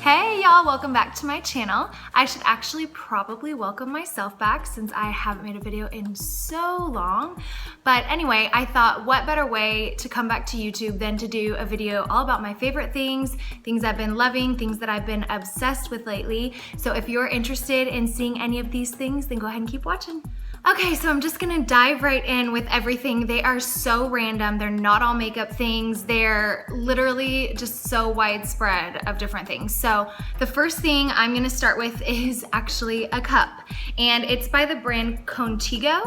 Hey y'all, welcome back to my channel. I should actually probably welcome myself back since I haven't made a video in so long. But anyway, I thought what better way to come back to YouTube than to do a video all about my favorite things, things I've been loving, things that I've been obsessed with lately. So if you're interested in seeing any of these things, then go ahead and keep watching. Okay, so I'm just gonna dive right in with everything. They are so random. They're not all makeup things. They're literally just so widespread of different things. So the first thing I'm gonna start with is actually a cup. And it's by the brand Contigo.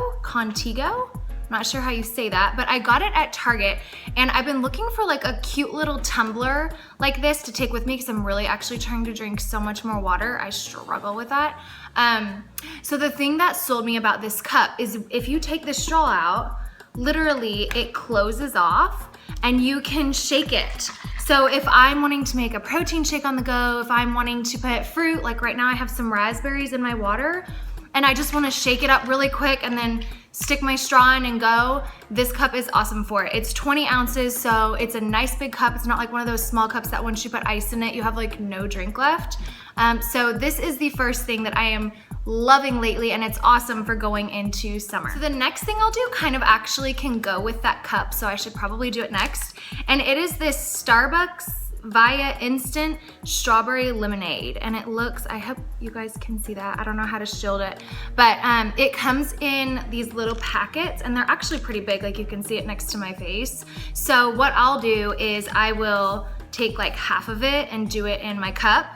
I'm not sure how you say that, but I got it at Target and I've been looking for like a cute little tumbler like this to take with me because I'm really actually trying to drink so much more water. I struggle with that. So the thing that sold me about this cup is if you take the straw out, literally it closes off and you can shake it. So if I'm wanting to make a protein shake on the go, if I'm wanting to put fruit, like right now I have some raspberries in my water and I just wanna shake it up really quick and then stick my straw in and go, this cup is awesome for it. It's 20 ounces, so it's a nice big cup. It's not like one of those small cups that once you put ice in it, you have like no drink left. So this is the first thing that I am loving lately, and it's awesome for going into summer. So the next thing I'll do kind of actually can go with that cup, so I should probably do it next. And it is this Starbucks Via Instant Strawberry Lemonade. And it looks, I hope you guys can see that. I don't know how to shield it, but it comes in these little packets and they're actually pretty big, like you can see it next to my face. So what I'll do is I will take like half of it and do it in my cup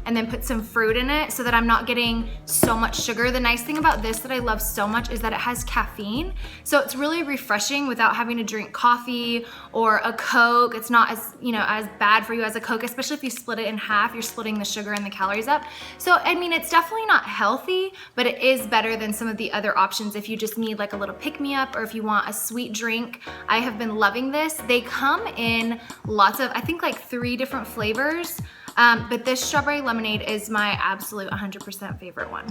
and then put some fruit in it so that I'm not getting so much sugar. The nice thing about this that I love so much is that it has caffeine. So it's really refreshing without having to drink coffee or a Coke. It's not as, as bad for you as a Coke, especially if you split it in half, you're splitting the sugar and the calories up. So, I mean, it's definitely not healthy, but it is better than some of the other options if you just need like a little pick-me-up or if you want a sweet drink. I have been loving this. They come in lots of, I think like 3 different flavors. But this strawberry lemonade is my absolute 100% favorite one.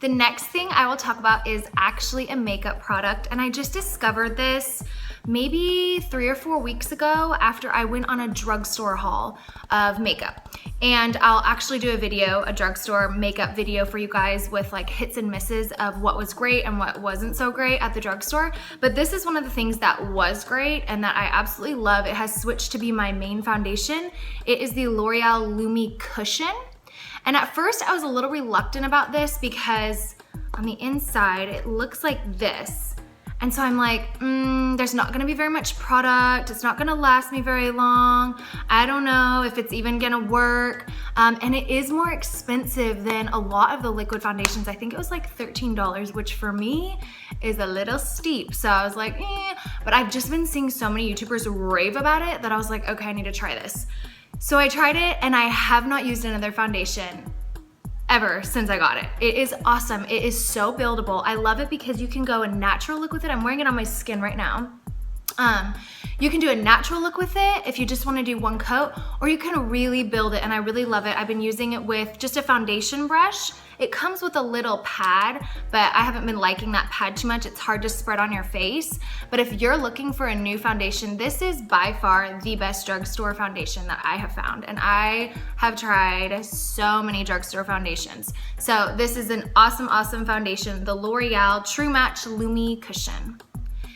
The next thing I will talk about is actually a makeup product, and I just discovered this maybe 3 or 4 weeks ago after I went on a drugstore haul of makeup. And I'll actually do a drugstore makeup video for you guys with like hits and misses of what was great and what wasn't so great at the drugstore. But this is one of the things that was great and that I absolutely love. It has switched to be my main foundation. It is the L'Oreal Lumi Cushion. And at first I was a little reluctant about this because on the inside it looks like this. And so I'm like, there's not gonna be very much product. It's not gonna last me very long. I don't know if it's even gonna work. And it is more expensive than a lot of the liquid foundations. I think it was like $13, which for me is a little steep. So I was like, but I've just been seeing so many YouTubers rave about it that I was like, okay, I need to try this. So I tried it and I have not used another foundation ever since I got it. It is awesome. It is so buildable. I love it because you can go a natural look with it. I'm wearing it on my skin right now. You can do a natural look with it if you just want to do one coat, or you can really build it, and I really love it. I've been using it with just a foundation brush. It comes with a little pad, but I haven't been liking that pad too much. It's hard to spread on your face. But if you're looking for a new foundation, this is by far the best drugstore foundation that I have found. And I have tried so many drugstore foundations. So this is an awesome, awesome foundation, the L'Oreal Trumatch Lumi Cushion.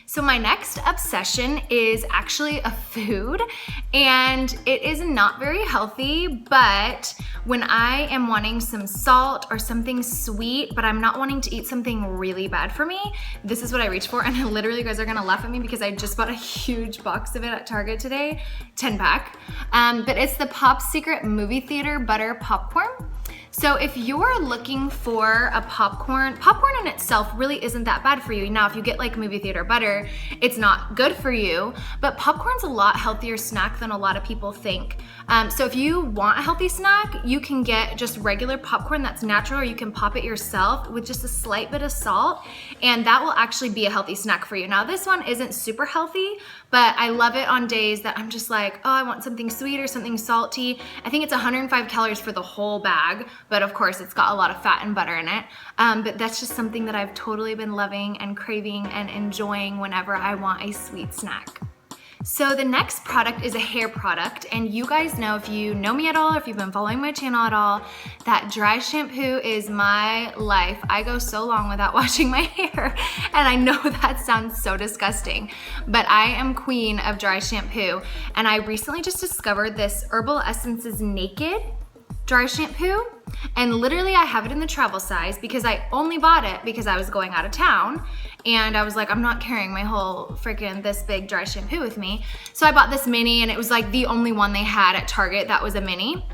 So my next obsession is actually a food, and it is not very healthy, but when I am wanting some salt or something sweet, but I'm not wanting to eat something really bad for me, this is what I reach for. And literally you guys are gonna laugh at me because I just bought a huge box of it at Target today, 10 pack. But it's the Pop Secret Movie Theater Butter Popcorn. So if you're looking for a popcorn in itself really isn't that bad for you. Now, if you get like movie theater butter, it's not good for you, but popcorn's a lot healthier snack than a lot of people think. So if you want a healthy snack, you can get just regular popcorn that's natural, or you can pop it yourself with just a slight bit of salt, and that will actually be a healthy snack for you. Now, this one isn't super healthy, but I love it on days that I'm just like, oh, I want something sweet or something salty. I think it's 105 calories for the whole bag, but of course it's got a lot of fat and butter in it. But that's just something that I've totally been loving and craving and enjoying whenever I want a sweet snack. So the next product is a hair product, and you guys know, if you know me at all, if you've been following my channel at all, that dry shampoo is my life. I go so long without washing my hair, and I know that sounds so disgusting, but I am queen of dry shampoo. And I recently just discovered this Herbal Essences Naked dry shampoo, and literally I have it in the travel size because I only bought it because I was going out of town, and I was like, I'm not carrying my whole freaking this big dry shampoo with me. So I bought this mini, and it was like the only one they had at Target that was a mini.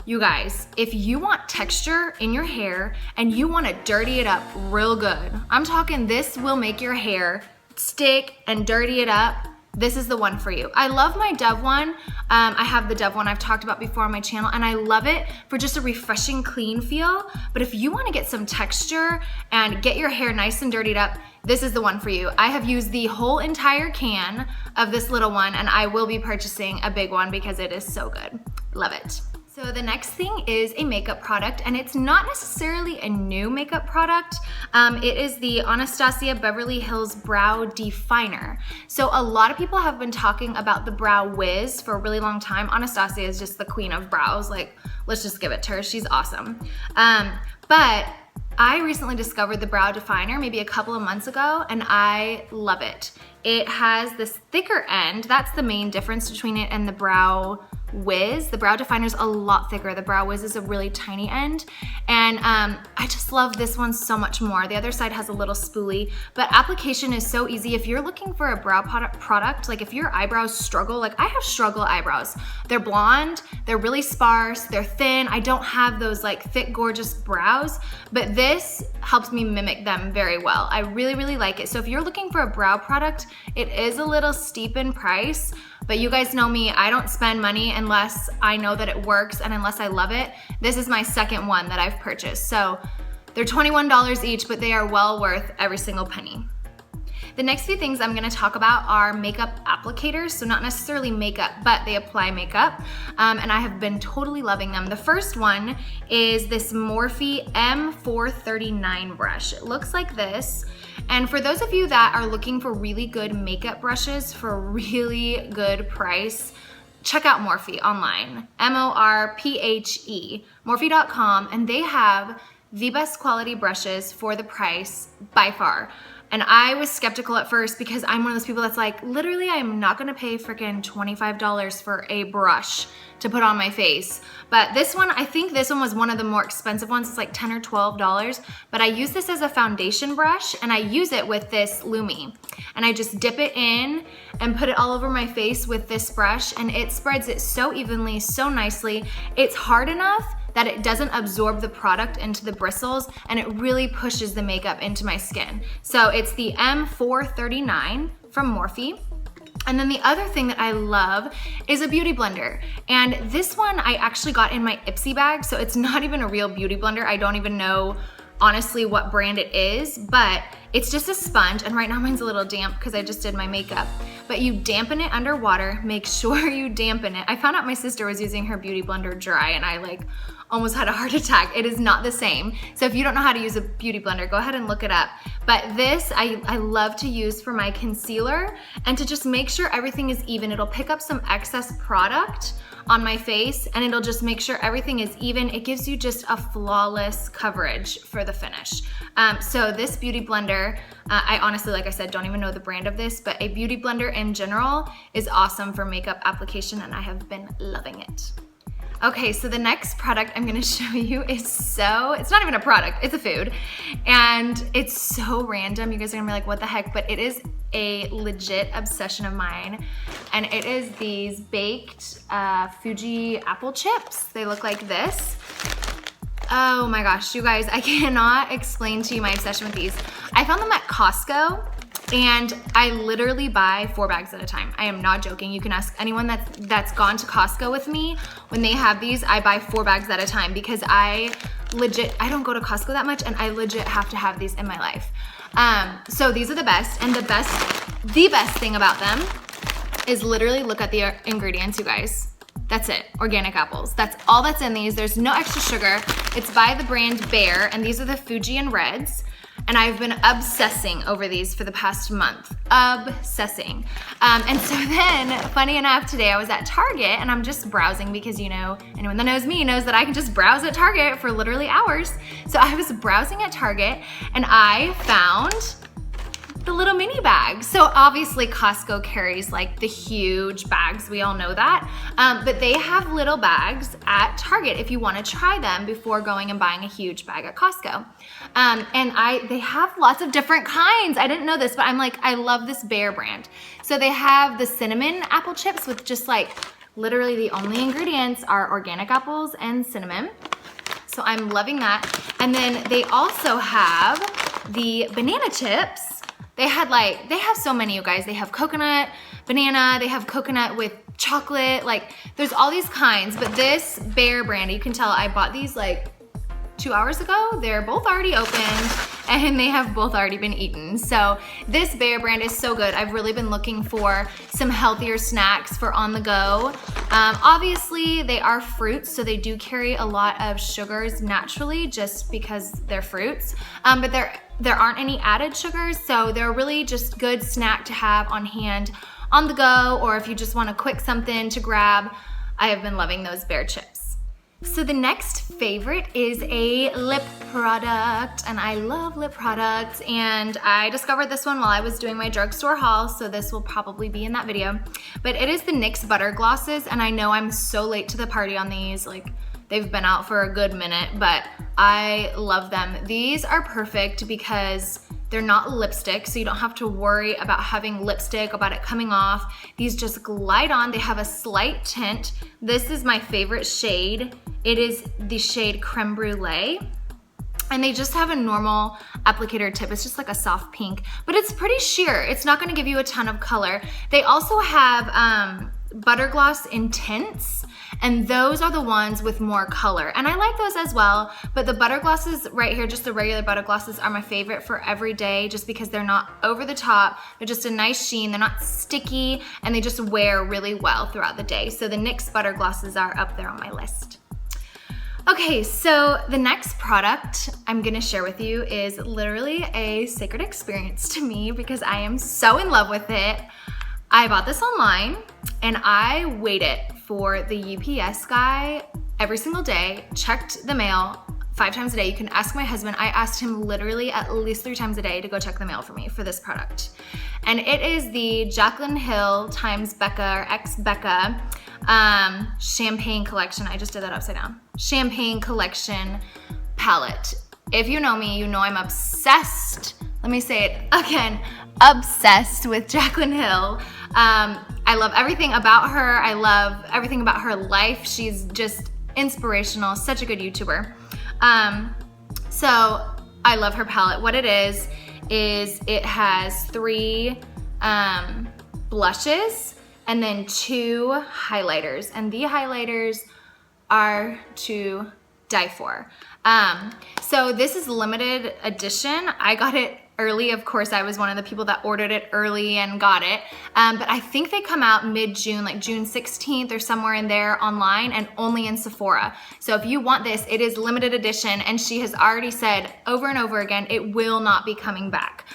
You guys, if you want texture in your hair and you want to dirty it up real good, I'm talking this will make your hair stick and dirty it up. This is the one for you. I love my Dove one. I have the Dove one I've talked about before on my channel, and I love it for just a refreshing, clean feel. But if you want to get some texture and get your hair nice and dirtied up, this is the one for you. I have used the whole entire can of this little one, and I will be purchasing a big one because it is so good. Love it. So the next thing is a makeup product, and it's not necessarily a new makeup product. It is the Anastasia Beverly Hills Brow Definer. So a lot of people have been talking about the Brow Wiz for a really long time. Anastasia is just the queen of brows. Like, let's just give it to her. She's awesome. But I recently discovered the Brow Definer maybe a couple of months ago, and I love it. It has this thicker end. That's the main difference between it and the Brow Wiz. The Brow Definer is a lot thicker. The Brow Wiz is a really tiny end, and I just love this one so much more. The other side has a little spoolie, but application is so easy. If you're looking for a brow product, like if your eyebrows struggle, like I have struggle eyebrows. They're blonde, they're really sparse, they're thin. I don't have those like thick, gorgeous brows, but this helps me mimic them very well. I really, really like it. So if you're looking for a brow product, it is a little steep in price, but you guys know me, I don't spend money unless I know that it works and unless I love it. This is my second one that I've purchased. So they're $21 each, but they are well worth every single penny. The next few things I'm gonna talk about are makeup applicators. So not necessarily makeup, but they apply makeup. And I have been totally loving them. The first one is this Morphe M439 brush. It looks like this. And for those of you that are looking for really good makeup brushes for a really good price, check out Morphe online, M-O-R-P-H-E, Morphe.com, and they have the best quality brushes for the price by far. And I was skeptical at first because I'm one of those people that's like, literally, I'm not gonna pay freaking $25 for a brush to put on my face. But this one, I think this one was one of the more expensive ones. It's like $10 or $12, but I use this as a foundation brush, and I use it with this Lumi. And I just dip it in and put it all over my face with this brush, and it spreads it so evenly, so nicely. It's hard enough that it doesn't absorb the product into the bristles, and it really pushes the makeup into my skin. So it's the M439 from Morphe. And then the other thing that I love is a beauty blender. And this one I actually got in my Ipsy bag, so it's not even a real beauty blender. I don't even know honestly what brand it is, but it's just a sponge, and right now mine's a little damp because I just did my makeup. But you dampen it underwater, make sure you dampen it. I found out my sister was using her beauty blender dry, and I like almost had a heart attack. It is not the same. So if you don't know how to use a beauty blender, go ahead and look it up. But this I love to use for my concealer and to just make sure everything is even. It'll pick up some excess product on my face, and it'll just make sure everything is even. It gives you just a flawless coverage for the finish. So this beauty blender, I honestly, like I said, don't even know the brand of this, but a beauty blender in general is awesome for makeup application, and I have been loving it. Okay, so the next product I'm gonna show you is it's not even a product, it's a food. And it's so random, you guys are gonna be like, what the heck? But it is a legit obsession of mine. And it is these baked Fuji apple chips. They look like this. Oh my gosh, you guys, I cannot explain to you my obsession with these. I found them at Costco, and I literally buy 4 bags at a time. I am not joking. You can ask anyone that's gone to Costco with me. When they have these, I buy 4 bags at a time because I don't go to Costco that much, and I legit have to have these in my life. So these are the best, and the best thing about them is literally look at the ingredients, you guys. That's it, organic apples. That's all that's in these. There's no extra sugar. It's by the brand Bear, and these are the Fuji and Reds. and I've been obsessing over these for the past month. Obsessing. And so then, funny enough, today I was at Target and I'm just browsing because, you know, anyone that knows me knows that I can just browse at Target for literally hours. So I was browsing at Target and I found the little mini bags. So obviously Costco carries like the huge bags, we all know that, but they have little bags at Target if you want to try them before going and buying a huge bag at Costco. And they have lots of different kinds. I didn't know this, but I'm like, I love this Bear brand. So they have the cinnamon apple chips with just like literally the only ingredients are organic apples and cinnamon. So I'm loving that. And then they also have the banana chips. They have so many, you guys. They have coconut, banana, they have coconut with chocolate, like there's all these kinds, but this Bear brand, you can tell I bought these like 2 hours ago. They're both already opened and they have both already been eaten. So this Bear brand is so good. I've really been looking for some healthier snacks for on the go. Obviously they are fruits, so they do carry a lot of sugars naturally just because they're fruits, but there aren't any added sugars, so they're really just good snack to have on hand on the go, or if you just want a quick something to grab. I have been loving those Bear chips. So the next favorite is a lip product, and I love lip products, and I discovered this one while I was doing my drugstore haul, so this will probably be in that video. But it is the NYX Butter Glosses, and I know I'm so late to the party on these, like they've been out for a good minute, but I love them. These are perfect because they're not lipstick, so you don't have to worry about having lipstick, about it coming off. These just glide on. They have a slight tint. This is my favorite shade. It is the shade Creme Brulee. And they just have a normal applicator tip. It's just like a soft pink, but it's pretty sheer. It's not gonna give you a ton of color. They also have butter gloss in tints, and those are the ones with more color. And I like those as well, but the butter glosses right here, just the regular butter glosses, are my favorite for every day just because they're not over the top. They're just a nice sheen, they're not sticky, and they just wear really well throughout the day. So the NYX butter glosses are up there on my list. Okay, so the next product I'm gonna share with you is literally a sacred experience to me because I am so in love with it. I bought this online and I waited for the UPS guy every single day, checked the mail 5 times a day. You can ask my husband. I asked him literally at least 3 times a day to go check the mail for me for this product. And it is the Jaclyn Hill times Becca or X Becca Champagne Collection. I just did that upside down. Champagne Collection palette. If you know me, you know I'm obsessed. Let me say it again. Obsessed with Jaclyn Hill. I love everything about her. I love everything about her life. She's just inspirational, such a good YouTuber. So I love her palette. What it is it has 3 blushes and then 2 highlighters. And the highlighters are to die for. So this is limited edition. I got it early. Of course, I was one of the people that ordered it early and got it. But I think they come out mid-June, like June 16th or somewhere in there online, and only in Sephora. So if you want this, it is limited edition, and she has already said over and over again, it will not be coming back.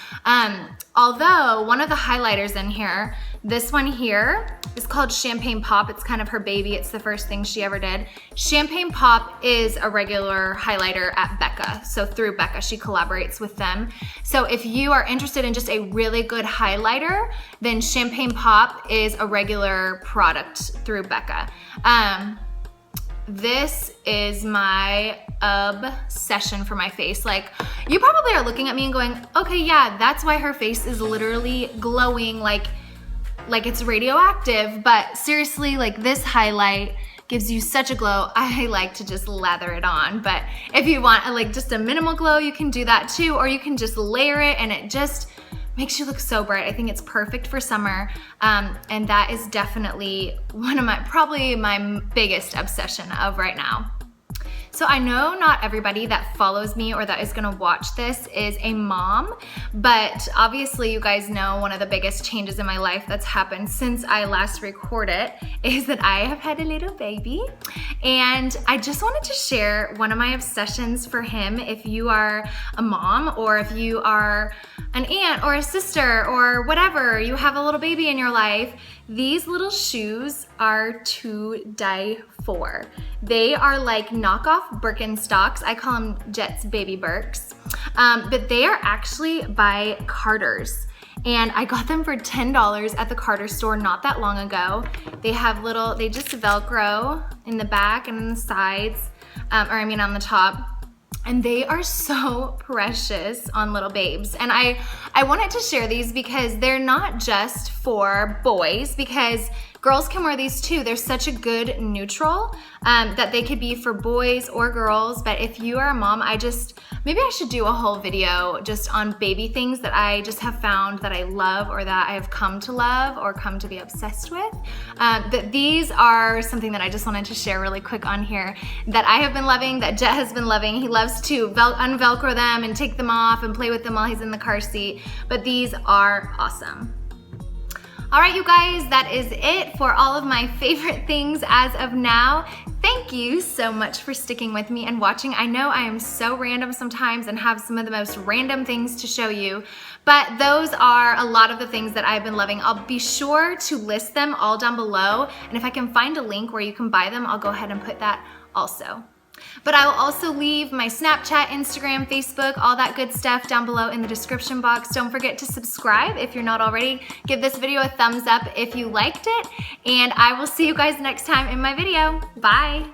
Although one of the highlighters in here, this one here, is called Champagne Pop. It's kind of her baby. It's the first thing she ever did. Champagne Pop is a regular highlighter at Becca. So through Becca, she collaborates with them. So if you are interested in just a really good highlighter, then Champagne Pop is a regular product through Becca. This is my obsession for my face. Like, you probably are looking at me and going, okay, yeah, that's why her face is literally glowing like it's radioactive. But seriously, like, this highlight gives you such a glow. I like to just lather it on, but if you want like just a minimal glow, you can do that too, or you can just layer it and it just makes you look so bright. I think it's perfect for summer, and that is definitely one of probably my biggest obsession of right now. So I know not everybody that follows me or that is gonna watch this is a mom, but obviously you guys know one of the biggest changes in my life that's happened since I last recorded is that I have had a little baby. And I just wanted to share one of my obsessions for him. If you are a mom or if you are an aunt or a sister or whatever, you have a little baby in your life, these little shoes are to die for. They are like knockoff Birkenstocks. I call them Jet's Baby Birks, but they are actually by Carter's. And I got them for $10 at the Carter store not that long ago. They have they just Velcro in the back and in the sides, on the top. And they are so precious on little babes. And I wanted to share these because they're not just for boys, because girls can wear these too. They're such a good neutral that they could be for boys or girls. But if you are a mom, maybe I should do a whole video just on baby things that I just have found that I love or that I have come to love or come to be obsessed with. But these are something that I just wanted to share really quick on here that I have been loving, that Jet has been loving. He loves to unvelcro them and take them off and play with them while he's in the car seat. But these are awesome. All right, you guys, that is it for all of my favorite things as of now. Thank you so much for sticking with me and watching. I know I am so random sometimes and have some of the most random things to show you, but those are a lot of the things that I've been loving. I'll be sure to list them all down below, and if I can find a link where you can buy them, I'll go ahead and put that also. But I will also leave my Snapchat, Instagram, Facebook, all that good stuff down below in the description box. Don't forget to subscribe if you're not already. Give this video a thumbs up if you liked it. And I will see you guys next time in my video. Bye.